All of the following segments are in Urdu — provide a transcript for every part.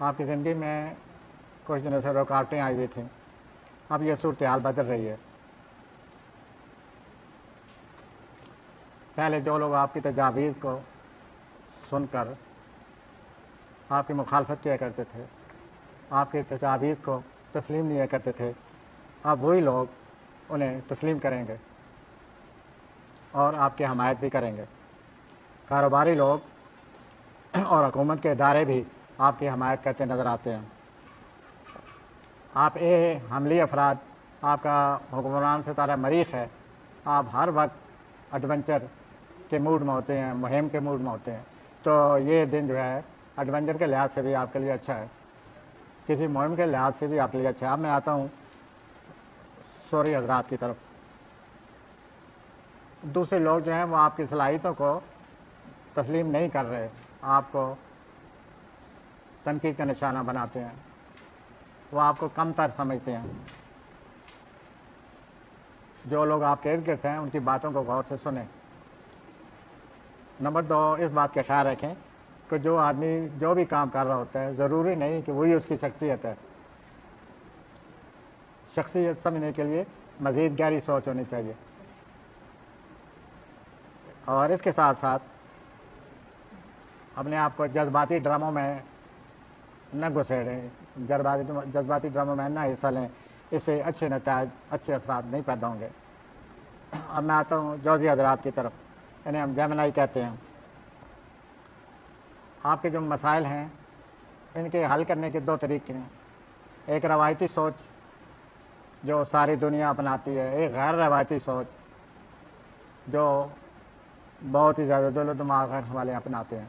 آپ کی زندگی میں کچھ دنوں سے رکاوٹیں آئی ہوئی تھیں، اب یہ صورتحال بدل رہی ہے۔ پہلے جو لوگ آپ کی تجاویز کو سن کر آپ کی مخالفت کیا کرتے تھے، آپ کی تجاویز کو تسلیم نہیں کرتے تھے، اب وہی لوگ انہیں تسلیم کریں گے اور آپ کی حمایت بھی کریں گے۔ کاروباری لوگ اور حکومت کے ادارے بھی آپ کی حمایت کرتے نظر آتے ہیں۔ آپ حملی افراد، آپ کا حکمران ستارہ مریخ ہے، آپ ہر وقت ایڈونچر کے موڈ میں ہوتے ہیں، مہم کے موڈ میں ہوتے ہیں، تو یہ دن جو ہے ایڈونچر کے لحاظ سے بھی آپ کے لیے اچھا ہے، کسی مہم کے لحاظ سے بھی آپ کے لیے اچھا ہے۔ اب میں آتا ہوں سوری حضرات کی طرف۔ دوسرے لوگ جو ہیں وہ آپ کی صلاحیتوں کو تسلیم نہیں کر رہے، آپ کو تنقید کا نشانہ بناتے ہیں، وہ آپ کو کم تر سمجھتے ہیں۔ جو لوگ آپ کے ارد گرد ہیں ان کی باتوں کو غور سے سنیں۔ نمبر 2، اس بات کا خیال رکھیں کہ جو آدمی جو بھی کام کر رہا ہوتا ہے ضروری نہیں کہ وہی اس کی شخصیت ہے۔ شخصیت سمجھنے کے لیے مزید گہری سوچ ہونی چاہیے، اور اس کے ساتھ ساتھ اپنے آپ کو جذباتی ڈراموں میں نہ گھسیڑیں، جذباتی ڈراموں میں نہ حصہ لیں، اس سے اچھے نتائج، اچھے اثرات نہیں پیدا ہوں گے۔ اب میں آتا ہوں جوزی حضرات کی طرف، انہیں ہم جیمنائی کہتے ہیں۔ آپ کے جو مسائل ہیں ان کے حل کرنے کے 2 طریقے ہیں، ایک روایتی سوچ جو ساری دنیا اپناتی ہے، ایک غیر روایتی سوچ جو بہت ہی زیادہ دل و دماغ والے اپناتے ہیں۔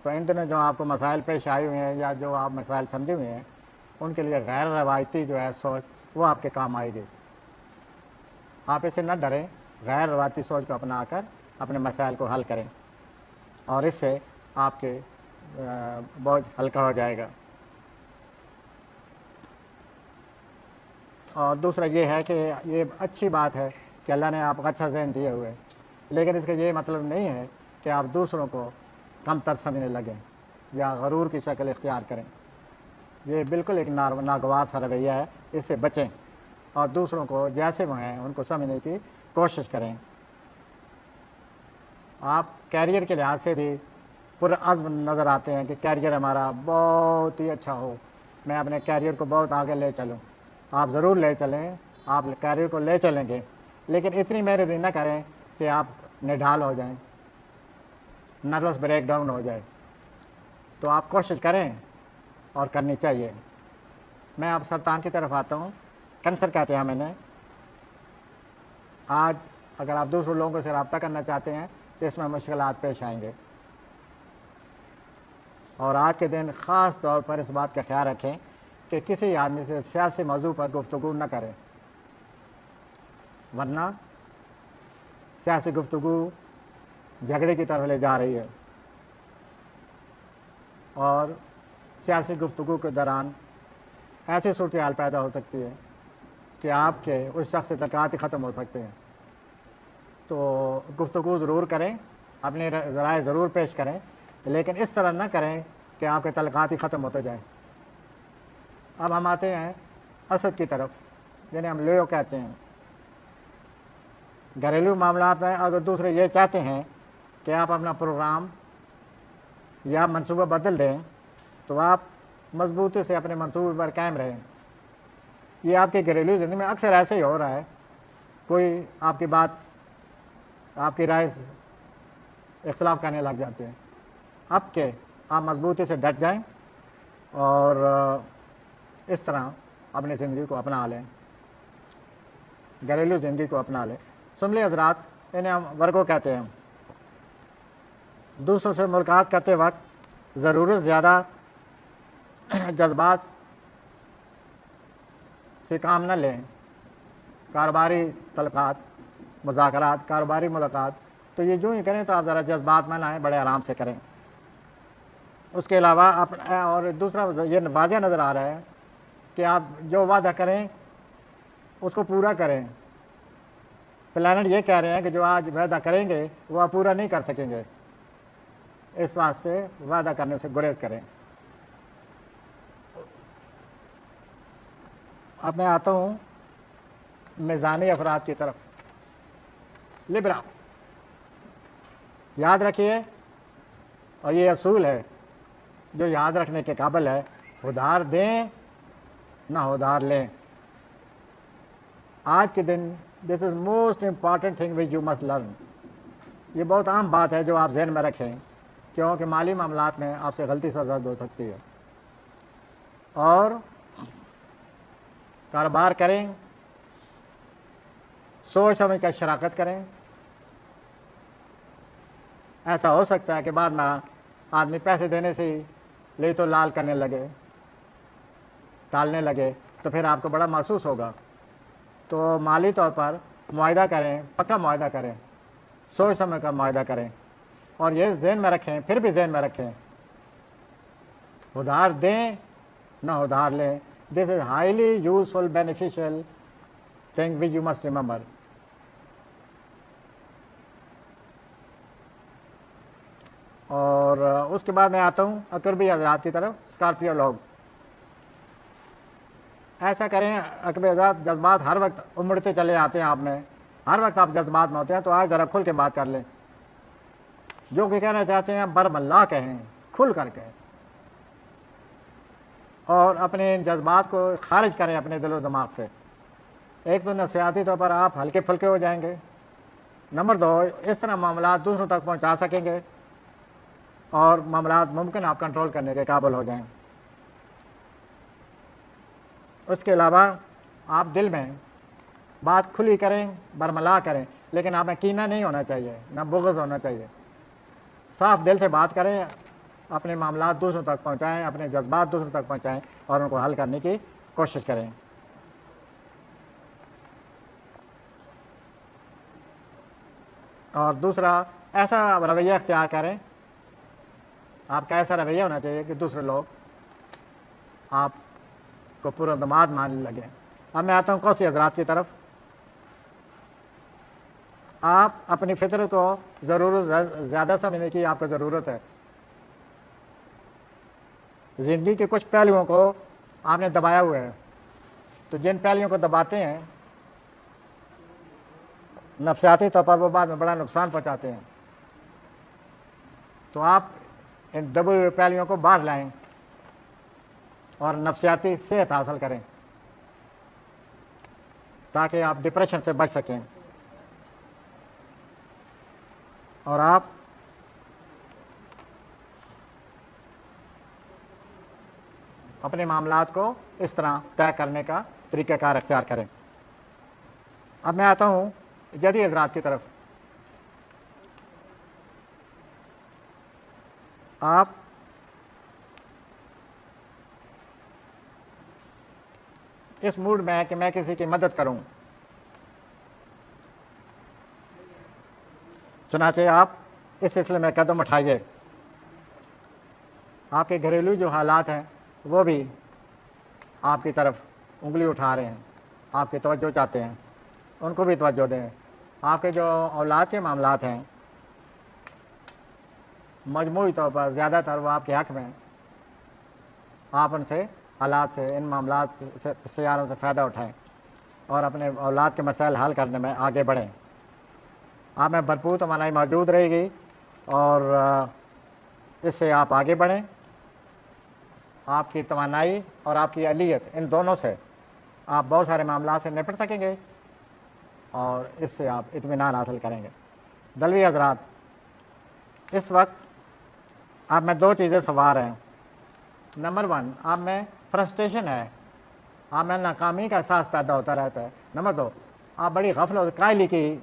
تو ان دنوں جو آپ کو مسائل پیش آئے ہوئے ہیں یا جو آپ مسائل سمجھے ہوئے ہیں، ان کے لیے غیر روایتی جو ہے سوچ وہ آپ کے کام آئے گی۔ آپ اسے نہ ڈریں، غیر روایتی سوچ کو اپنا کر اپنے مسائل کو حل کریں، اور اس سے آپ کے بوجھ ہلکا ہو جائے گا۔ اور دوسرا یہ ہے کہ یہ اچھی بات ہے کہ اللہ نے آپ کو اچھا ذہن دیے ہوئے، لیکن اس کا یہ مطلب نہیں ہے کہ آپ دوسروں کو کم تر سمجھنے لگیں یا غرور کی شکل اختیار کریں۔ یہ بالکل ایک ناگوار سا رویہ ہے، اس سے بچیں اور دوسروں کو جیسے وہ ہیں ان کو سمجھنے کی کوشش کریں۔ آپ کیریئر کے لحاظ سے بھی پرعزم نظر آتے ہیں کہ کیریئر ہمارا بہت ہی اچھا ہو، میں اپنے کیریئر کو بہت آگے لے چلوں۔ آپ ضرور لے چلیں، آپ کیریئر کو لے چلیں گے، لیکن اتنی محنت نہ کریں کہ آپ نڈھال ہو جائیں، نروس بریک ڈاؤن ہو جائے۔ تو آپ کوشش کریں اور کرنی چاہیے۔ میں آپ سرطان کی طرف آتا ہوں، کینسر کہتے ہیں میں نے۔ آج اگر آپ دوسرے لوگوں سے رابطہ کرنا چاہتے ہیں تو اس میں مشکلات پیش آئیں گے، اور آج کے دن خاص طور پر اس بات کا خیال رکھیں کہ کسی آدمی سے سیاسی موضوع پر گفتگو نہ کریں، ورنہ سیاسی گفتگو جھگڑے کی طرف لے جا رہی ہے، اور سیاسی گفتگو کے دوران ایسی صورتحال پیدا ہو سکتی ہے کہ آپ کے اس شخص سے تعلقات ہی ختم ہو سکتے ہیں۔ تو گفتگو ضرور کریں، اپنے ذرائع ضرور پیش کریں، لیکن اس طرح نہ کریں کہ آپ کے تعلقات ہی ختم ہوتے جائیں۔ اب ہم آتے ہیں اسد کی طرف، جنہیں ہم لیو کہتے ہیں۔ گھریلو معاملات میں اگر دوسرے یہ چاہتے ہیں کہ آپ اپنا پروگرام یا منصوبہ بدل دیں تو آپ مضبوطی سے اپنے منصوبے پر قائم رہیں۔ یہ آپ کی گھریلو زندگی میں اکثر ایسے ہی ہو رہا ہے، کوئی آپ کی بات، آپ کی رائے اختلاف کرنے لگ جاتے ہیں۔ اب کہ آپ مضبوطی سے ڈٹ جائیں اور اس طرح اپنی زندگی کو اپنا لیں، گھریلو زندگی کو اپنا لیں۔ سملی حضرات، انہیں ہم ورگو کہتے ہیں۔ دوسروں سے ملاقات کرتے وقت ضرورت زیادہ جذبات سے کام نہ لیں۔ کاروباری تعلقات، مذاکرات، کاروباری ملاقات، تو یہ جو ہی کریں تو آپ ذرا جذبات میں نہ آئیں، بڑے آرام سے کریں۔ اس کے علاوہ اور دوسرا یہ واضح نظر آ رہا ہے کہ آپ جو وعدہ کریں اس کو پورا کریں۔ پلانٹ یہ کہہ رہے ہیں کہ جو آج وعدہ کریں گے وہ آپ پورا نہیں کر سکیں گے، اس واسطے وعدہ کرنے سے گریز کریں۔ اب میں آتا ہوں میزانی افراد کی طرف. لبرا، یاد رکھیے، اور یہ اصول ہے جو یاد رکھنے کے قابل ہے، ادھار دیں نہ ادھار لیں. آج کے دن this is most important thing which you must learn. یہ بہت عام بات ہے جو آپ ذہن میں رکھیں، کیونکہ مالی معاملات میں آپ سے غلطی سے زد ہو سکتی ہے. اور کاروبار کریں، سوچ سمجھ کر شراکت کریں. ایسا ہو سکتا ہے کہ بعد میں آدمی پیسے دینے سے ہی لے تو لال کرنے لگے، ٹالنے لگے، تو پھر آپ کو بڑا محسوس ہوگا. تو مالی طور پر معاہدہ کریں، پکا معاہدہ کریں، سوچ سمجھ کر معاہدہ کریں. اور یہ ذہن میں رکھیں، پھر بھی ذہن میں رکھیں، ادھار دیں نہ ادھار لیں. This is highly useful beneficial thing which you must remember. اور اس کے بعد میں آتا ہوں اقربی حضرات کی طرف. اسکارپیو لوگ ایسا کریں، اقربی حضرات جذبات ہر وقت امڑتے چلے آتے ہیں آپ میں، ہر وقت آپ جذبات میں ہوتے ہیں. تو آج ذرا کھل کے بات کر لیں، جو کہ کہنا چاہتے ہیں برم اللہ کہیں، کھل کر کہیں، اور اپنے ان جذبات کو خارج کریں اپنے دل و دماغ سے. ایک تو نفسیاتی طور پر آپ ہلکے پھلکے ہو جائیں گے. نمبر 2، اس طرح معاملات دوسروں تک پہنچا سکیں گے اور معاملات ممکن آپ کنٹرول کرنے کے قابل ہو جائیں. اس کے علاوہ آپ دل میں بات کھلی کریں، برملا کریں، لیکن آپ میں کینہ نہیں ہونا چاہیے، نہ بغض ہونا چاہیے. صاف دل سے بات کریں، اپنے معاملات دوسروں تک پہنچائیں، اپنے جذبات دوسروں تک پہنچائیں اور ان کو حل کرنے کی کوشش کریں. اور دوسرا، ایسا رویہ اختیار کریں، آپ کا ایسا رویہ ہونا چاہیے کہ دوسرے لوگ آپ کو پورا اعتماد ماننے لگیں. اب میں آتا ہوں کوسی حضرات کی طرف. آپ اپنی فطرت کو ضرورت زیادہ سمجھنے کی آپ کو ضرورت ہے. زندگی کے کچھ پہلوؤں کو آپ نے دبایا ہوا ہے، تو جن پہلوؤں کو دباتے ہیں نفسیاتی طور پر وہ بعد میں بڑا نقصان پہنچاتے ہیں. تو آپ ان دبے ہوئے پہلوؤں کو باہر لائیں اور نفسیاتی صحت حاصل کریں تاکہ آپ ڈپریشن سے بچ سکیں. اور آپ اپنے معاملات کو اس طرح طے کرنے کا طریقہ کار اختیار کریں. اب میں آتا ہوں جدید حضرات کی طرف. آپ اس موڈ میں ہے کہ میں کسی کی مدد کروں، چنانچہ آپ اس سلسلے میں قدم اٹھائیے. آپ کے گھریلو جو حالات ہیں وہ بھی آپ کی طرف انگلی اٹھا رہے ہیں، آپ کی توجہ چاہتے ہیں، ان کو بھی توجہ دیں. آپ کے جو اولاد کے معاملات ہیں مجموعی طور پر زیادہ تر وہ آپ کے حق میں ہیں. آپ ان سے حالات سے، ان معاملات سے، سیاروں سے فائدہ اٹھائیں اور اپنے اولاد کے مسائل حل کرنے میں آگے بڑھیں. آپ میں بھرپور توانائی موجود رہے گی اور اس سے آپ آگے بڑھیں. آپ کی توانائی اور آپ کی اہلیت، ان دونوں سے آپ بہت سارے معاملات سے نپٹ سکیں گے اور اس سے آپ اطمینان حاصل کریں گے. دلوی حضرات، اس وقت آپ میں 2 چیزیں سوار ہیں. نمبر 1، آپ میں فرسٹریشن ہے، آپ میں ناکامی کا احساس پیدا ہوتا رہتا ہے. نمبر 2، آپ بڑی غفلت قائلی کی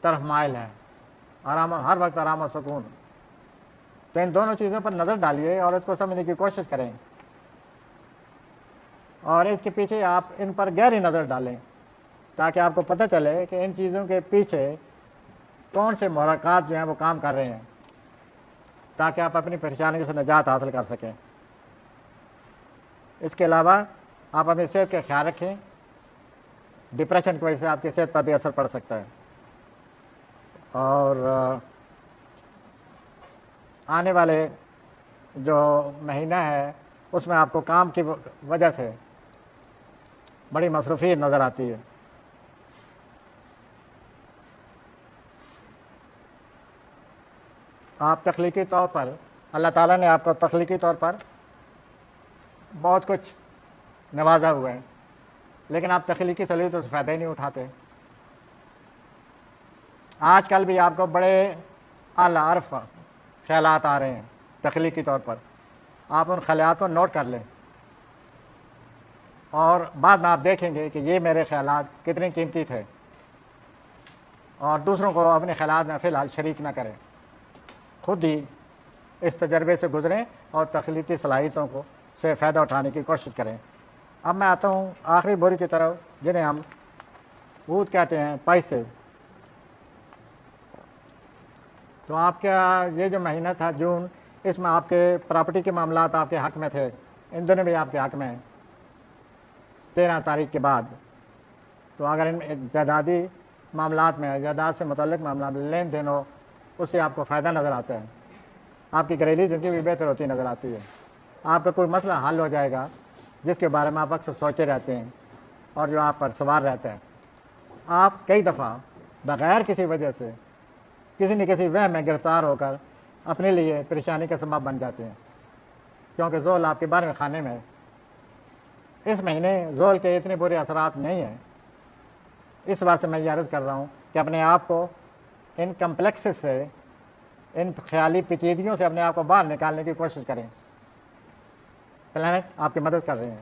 طرف مائل ہیں، ہر وقت آرام و سکون. تو ان دونوں چیزوں پر نظر ڈالیے اور اس کو سمجھنے کی کوشش کریں، اور اس کے پیچھے آپ ان پر گہری نظر ڈالیں تاکہ آپ کو پتہ چلے کہ ان چیزوں کے پیچھے کون سے محرکات جو ہیں وہ کام کر رہے ہیں تاکہ آپ اپنی پریشانیوں سے نجات حاصل کر سکیں. اس کے علاوہ آپ اپنی صحت کا خیال رکھیں. ڈپریشن کی وجہ سے آپ کی صحت پر بھی اثر پڑ سکتا ہے. اور آنے والے جو مہینہ ہے اس میں آپ کو کام کی وجہ سے بڑی مصروفیت نظر آتی ہے۔ آپ تخلیقی طور پر اللہ تعالیٰ نے آپ کو تخلیقی طور پر بہت کچھ نوازا ہوا ہے، لیکن آپ تخلیقی صلاحیتوں سے فائدہ ہی نہیں اٹھاتے۔ آج کل بھی آپ کو بڑے اعلیٰ عرف خیالات آ رہے ہیں تخلیقی طور پر، آپ ان خیالات کو نوٹ کر لیں اور بعد میں آپ دیکھیں گے کہ یہ میرے خیالات کتنے قیمتی تھے، اور دوسروں کو اپنے خیالات میں فی الحال شریک نہ کریں، خود ہی اس تجربے سے گزریں اور تخلیقی صلاحیتوں کو سے فائدہ اٹھانے کی کوشش کریں۔ اب میں آتا ہوں آخری بوری کی طرف، جنہیں ہم وود کہتے ہیں، پیسے۔ تو آپ کا یہ جو مہینہ تھا جون، اس میں آپ کے پراپرٹی کے معاملات آپ کے حق میں تھے، ان دونوں بھی آپ کے حق میں ہیں 13 تاریخ کے بعد۔ تو اگر ان جائیدادی معاملات میں، جائیداد سے متعلق معاملات میں لین دین ہو، اس سے آپ کو فائدہ نظر آتا ہے، آپ کی گھریلو زندگی بھی بہتر ہوتی نظر آتی ہے، آپ کا کوئی مسئلہ حل ہو جائے گا جس کے بارے میں آپ اکثر سوچے رہتے ہیں اور جو آپ پر سوار رہتا ہے۔ آپ کئی دفعہ بغیر کسی وجہ سے کسی نہ کسی وہم میں گرفتار ہو کر اپنے لیے پریشانی کا سبب بن جاتے ہیں، کیونکہ زول آپ کے بارے میں کھانے میں ہے۔ اس مہینے زول کے اتنے برے اثرات نہیں ہیں، اس واسطے میں یہ عرض کر رہا ہوں کہ اپنے آپ کو ان کمپلیکسز سے، ان خیالی پیچیدگیوں سے اپنے آپ کو باہر نکالنے کی کوشش کریں۔ پلانٹ آپ کی مدد کر رہے ہیں۔